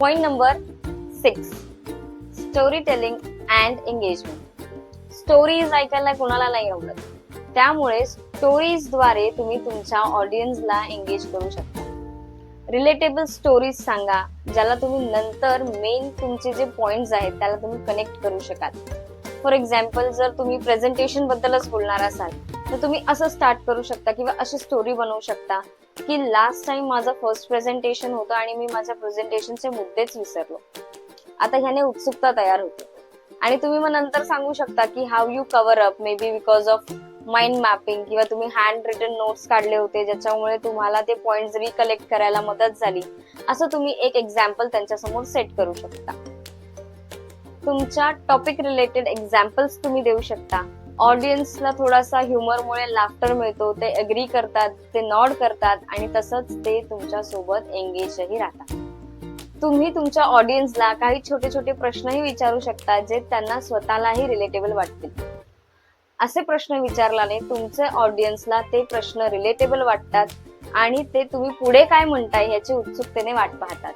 Point number 6, story telling and engagement. Stories ऐकायला कोणाला नाही आवडत, त्यामुळे स्टोरीज द्वारे तुम्ही तुमच्या ऑडियन्सला एंगेज करू शकता. रिलेटेबल स्टोरीज सांगा, ज्याला तुम्ही नंतर मेन तुमचे जे पॉइंट्स आहेत त्याला तुम्ही कनेक्ट करू शकाल. फॉर एक्झाम्पल, जर तुम्ही प्रेझेंटेशन बद्दलच बोलणार असाल तर तुम्ही असं स्टार्ट करू शकता किंवा अशी स्टोरी बनवू शकता की लास्ट टाइम माझं फर्स्ट प्रेझेंटेशन होतं आणि मी माझ्या प्रेझेंटेशनचे मुद्देच विसरलो. आता ह्याने उत्सुकता तयार होते आणि तुम्ही मग नंतर सांगू शकता की how you cover up, may be because of mind mapping, किंवा तुम्ही हँड रिटन नोट्स काढले होते ज्याच्यामुळे तुम्हाला ते पॉइंट्स रिकलेक्ट करायला मदत झाली. असं तुम्ही एक एक्झाम्पल त्यांच्यासमोर सेट करू शकता. तुमच्या टॉपिक रिलेटेड एक्झाम्पल्स तुम्ही देऊ शकता. ऑडियन्सला थोडासा ह्युमरमुळे लाफ्टर मिळतो, ते अग्री करतात, ते नॉड करतात आणि तसंच ते तुमच्या सोबत एंगेजही राहतात. तुम्ही तुमच्या ऑडियन्सला काही छोटे छोटे प्रश्नही विचारू शकता जे त्यांना स्वतःलाही रिलेटेबल वाटतील. असे प्रश्न विचारल्याने तुमचे ऑडियन्सला ते प्रश्न रिलेटेबल वाटतात आणि ते तुम्ही पुढे काय म्हणताय याची उत्सुकतेने वाट पाहतात.